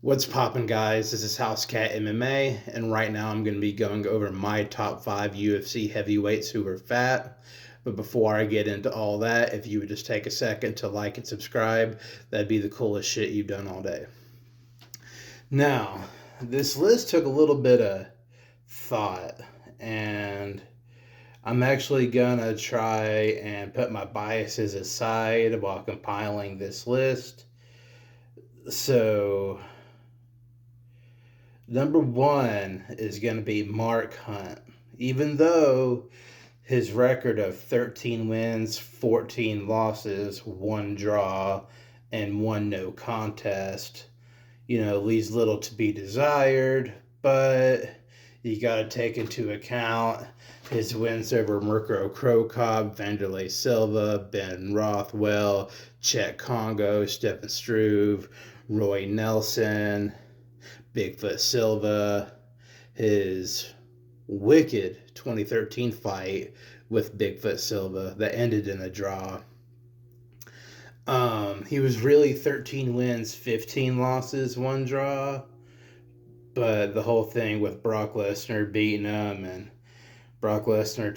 What's poppin', guys? This is House Cat MMA, and right now I'm going to be going over my top 5 UFC heavyweights who are fat. But before I get into all that, if you would just take a second to like and subscribe, that'd be the coolest shit you've done all day. Now, this list took a little bit of thought, and I'm actually gonna try and put my biases aside while compiling this list. So, number one is going to be Mark Hunt. Even though his record of 13 wins, 14 losses, one draw, and one no contest, leaves little to be desired, but you got to take into account his wins over Mirko Cro Cop, Vanderlei Silva, Ben Rothwell, Chet Congo, Stephen Struve, Roy Nelson, Bigfoot Silva, his wicked 2013 fight with Bigfoot Silva that ended in a draw. He was really 13 wins, 15 losses, one draw. But the whole thing with Brock Lesnar beating him and Brock Lesnar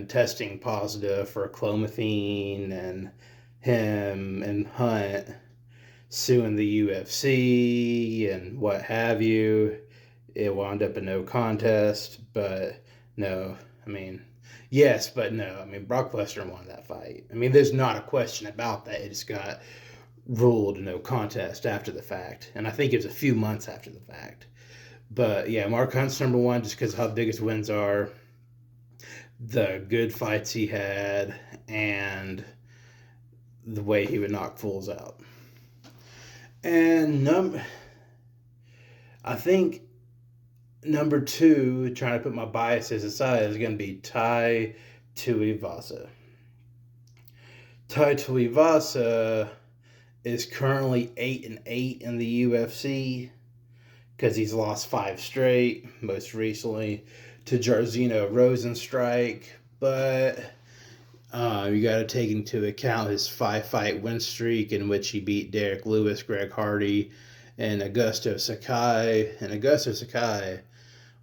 testing positive for clomiphene and him and Hunt suing the UFC and what have you. It wound up a no contest, but no. Yes, but no. Brock Lesnar won that fight. There's not a question about that. It just got ruled a no contest after the fact. And I think it was a few months after the fact. But yeah, Mark Hunt's number one just because how big his wins are, the good fights he had, and the way he would knock fools out. And I think number two, trying to put my biases aside, is going to be Tai Tuivasa. Tai Tuivasa is currently 8-8 in the UFC because he's lost 5 straight, most recently to Jairzinho Rozenstruik, but you got to take into account his 5-fight win streak in which he beat Derek Lewis, Greg Hardy, and Augusto Sakai. And Augusto Sakai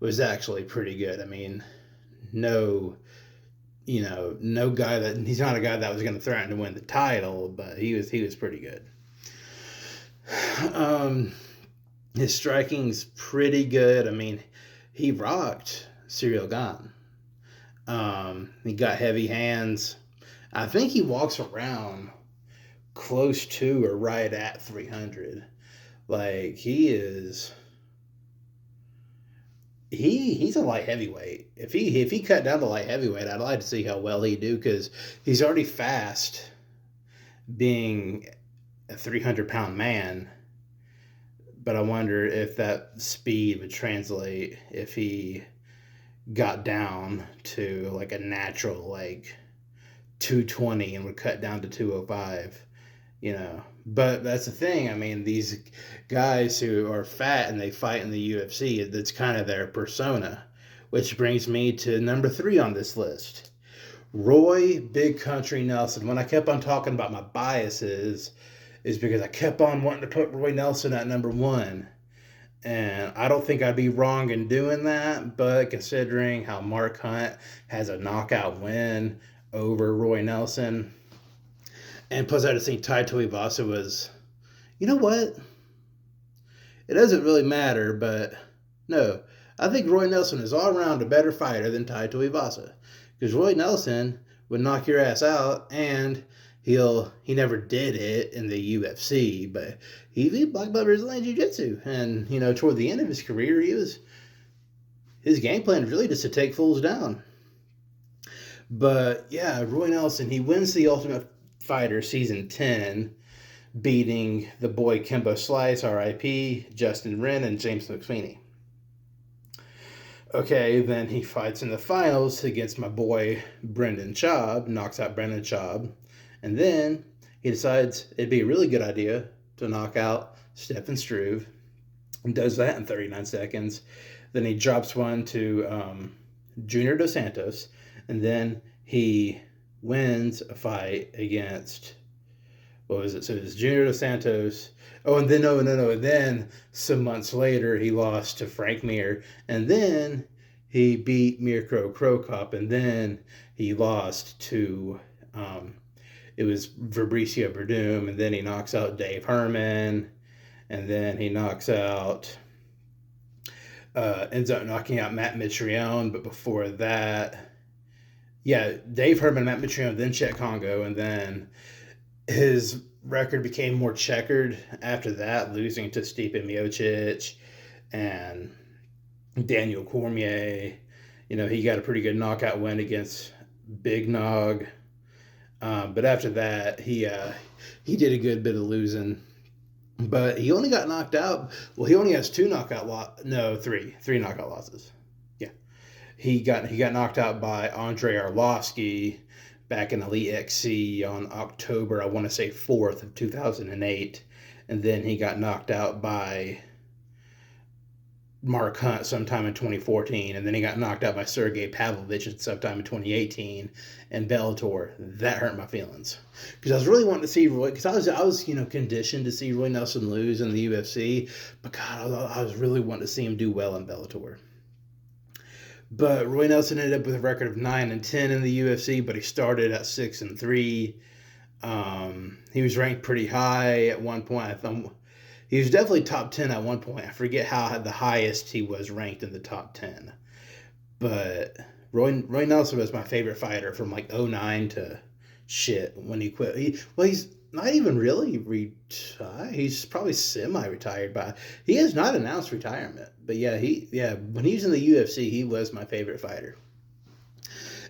was actually pretty good. No guy that he's not a guy that was going to threaten to win the title, but he was pretty good. His striking's pretty good. He rocked Cyril Gane. He got heavy hands. I think he walks around close to or right at 300. Like, he's a light heavyweight. If he cut down to light heavyweight, I'd like to see how well he'd do because he's already fast being a 300-pound man. But I wonder if that speed would translate if he got down to like a natural 220 and would cut down to 205, But that's the thing. These guys who are fat and they fight in the UFC, that's kind of their persona. Which brings me to number 3 on this list. Roy Big Country Nelson. When I kept on talking about my biases, is because I kept on wanting to put Roy Nelson at number 1. And I don't think I'd be wrong in doing that, but considering how Mark Hunt has a knockout win over Roy Nelson, and plus I just think Tai Tuivasa was, you know what? It doesn't really matter, but no. I think Roy Nelson is all around a better fighter than Tai Tuivasa. Because Roy Nelson would knock your ass out, and he never did it in the UFC, but he beat black belt Brazilian Jiu-Jitsu. And, toward the end of his career, his game plan was really just to take fools down. But, yeah, Roy Nelson, he wins the Ultimate Fighter Season 10, beating the boy Kimbo Slice, R.I.P., Justin Wren, and James McSweeney. Okay, then he fights in the finals against my boy Brendan Schaub, knocks out Brendan Schaub. And then he decides it'd be a really good idea to knock out Stephen Struve, and does that in 39 seconds. Then he drops one to Junior Dos Santos, and then he wins a fight against what was it? So it was Junior Dos Santos. Oh, and then no. And then some months later, he lost to Frank Mir, and then he beat Mirko Cro Cop, and then he lost to it was Fabricio Verdum, and then he knocks out Dave Herman, and then he knocks out ends up knocking out Matt Mitrione, but before that, yeah, Dave Herman, Matt Mitrione, then Chet Congo, and then his record became more checkered after that, losing to Stipe Miocic and Daniel Cormier. You know, he got a pretty good knockout win against Big Nog. But after that, he did a good bit of losing. But he only got knocked out. Well, he only has three knockout losses. Yeah, he got knocked out by Andrei Arlovsky back in Elite XC on October, I want to say 4th of 2008, and then he got knocked out by Mark Hunt sometime in 2014, and then he got knocked out by Sergey Pavlovich sometime in 2018, and Bellator. That hurt my feelings because I was really wanting to see Roy, because I was conditioned to see Roy Nelson lose in the UFC, but God, I was really wanting to see him do well in Bellator. But Roy Nelson ended up with a record of 9-10 in the UFC, but he started at 6-3. He was ranked pretty high at one point. He was definitely top 10 at one point. I forget how the highest he was ranked in the top 10. But Roy Nelson was my favorite fighter from like 2009 to shit when he quit. He's not even really retired. He's probably semi-retired, but he has not announced retirement. But yeah, when he was in the UFC, he was my favorite fighter.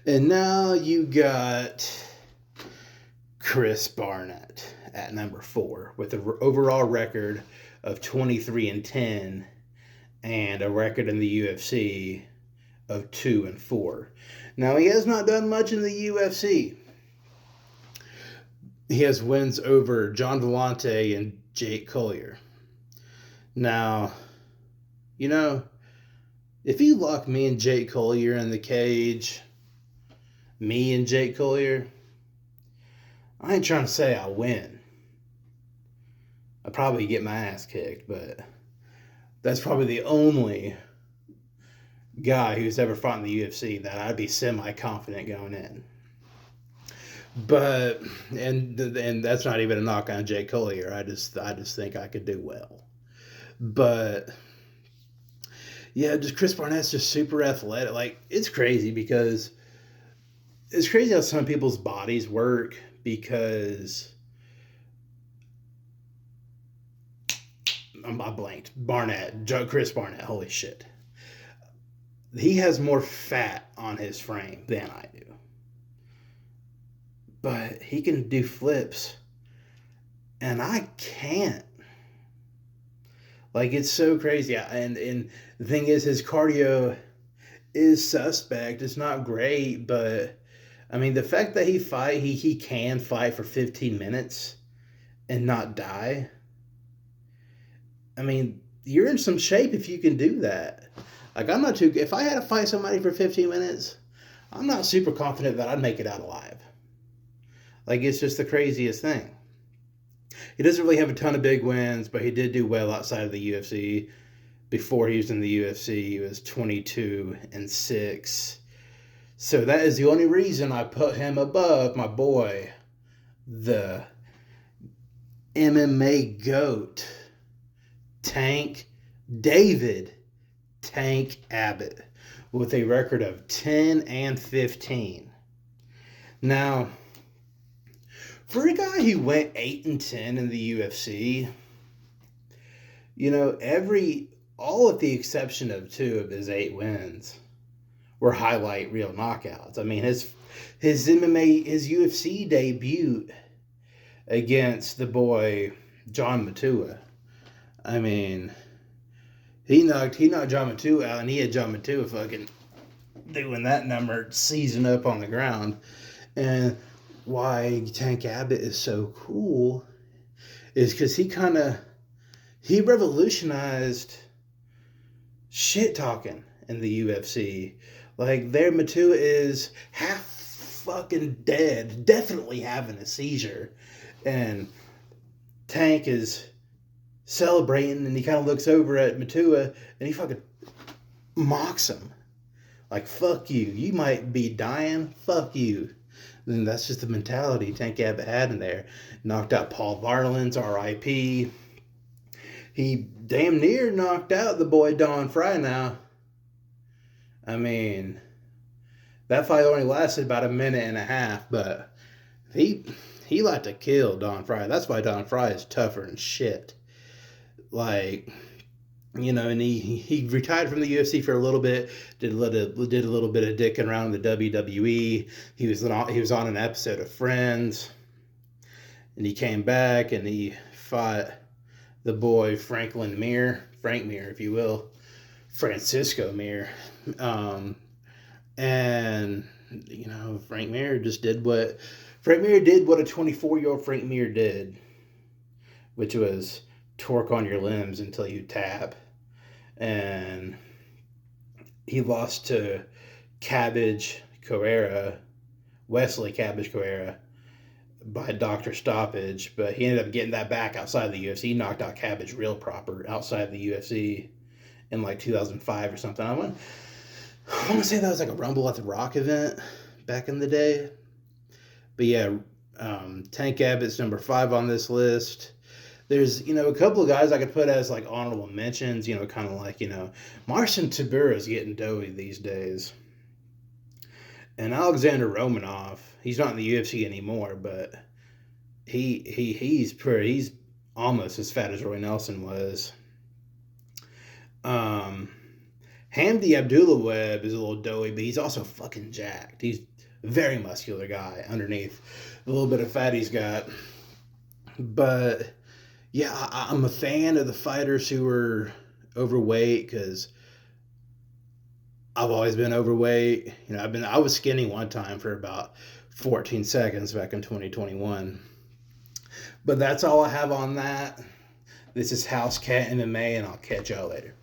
And now you got Chris Barnett at number 4 with an overall record of 23-10 and a record in the UFC of 2-4. Now, he has not done much in the UFC. He has wins over John Vellante and Jake Collier. Now, if you lock me and Jake Collier in the cage, me and Jake Collier, I ain't trying to say I'll win. I'll probably get my ass kicked, but that's probably the only guy who's ever fought in the UFC that I'd be semi-confident going in. But and that's not even a knock on Jake Collier. I just think I could do well. But yeah, just Chris Barnett's just super athletic. Like, it's crazy because it's crazy how some people's bodies work, because I blanked. Chris Barnett, holy shit. He has more fat on his frame than I do. But he can do flips, and I can't. Like, it's so crazy. And the thing is, his cardio is suspect. It's not great, but I mean, the fact that he can fight for 15 minutes and not die. I mean, you're in some shape if you can do that. Like, if I had to fight somebody for 15 minutes, I'm not super confident that I'd make it out alive. Like, it's just the craziest thing. He doesn't really have a ton of big wins, but he did do well outside of the UFC. Before he was in the UFC, he was 22-6. So that is the only reason I put him above my boy, the MMA GOAT, David Tank Abbott, with a record of 10-15. Now, for a guy who went 8-10 in the UFC, all with the exception of 2 of his 8 wins were highlight reel knockouts. I mean, his UFC debut against the boy John Matua. I mean, he knocked John Matua out, and he had John Matua fucking doing that number, seizing up on the ground. And why Tank Abbott is so cool is because he revolutionized shit talking in the UFC. Like, their Matua is half fucking dead, definitely having a seizure, and Tank is celebrating, and he kind of looks over at Matua, and he fucking mocks him. Like, fuck you. You might be dying. Fuck you. And that's just the mentality Tank Abbott had in there. Knocked out Paul Varelans, R.I.P. He damn near knocked out the boy Don Fry now. I mean, that fight only lasted about a minute and a half, but he liked to kill Don Fry. That's why Don Fry is tougher than shit. Like, you know, and he retired from the UFC for a little bit, did a little bit of dicking around in the WWE. He was on an episode of Friends, and he came back and he fought the boy Frank Mir, if you will, Francisco Mir, and you know, Frank Mir did what a 24-year-old Frank Mir did, which was torque on your limbs until you tap. And he lost to Wesley Cabbage Carrera, by doctor stoppage, but he ended up getting that back outside of the UFC. He knocked out Cabbage real proper outside of the UFC in like 2005 or something. I want to say that was like a Rumble at the Rock event back in the day. But yeah, Tank Abbott's number 5 on this list. There's, you know, a couple of guys I could put as like honorable mentions, you know, kind of like, you know, Marcin Tybura is getting doughy these days. And Alexander Romanov, he's not in the UFC anymore, but he's almost as fat as Roy Nelson was. Hamdi Abdullah is a little doughy, but he's also fucking jacked. He's a very muscular guy underneath the little bit of fat he's got. But yeah, I'm a fan of the fighters who are overweight, because I've always been overweight. You know, I was skinny one time for about 14 seconds back in 2021. But that's all I have on that. This is House Cat MMA, and I'll catch y'all later.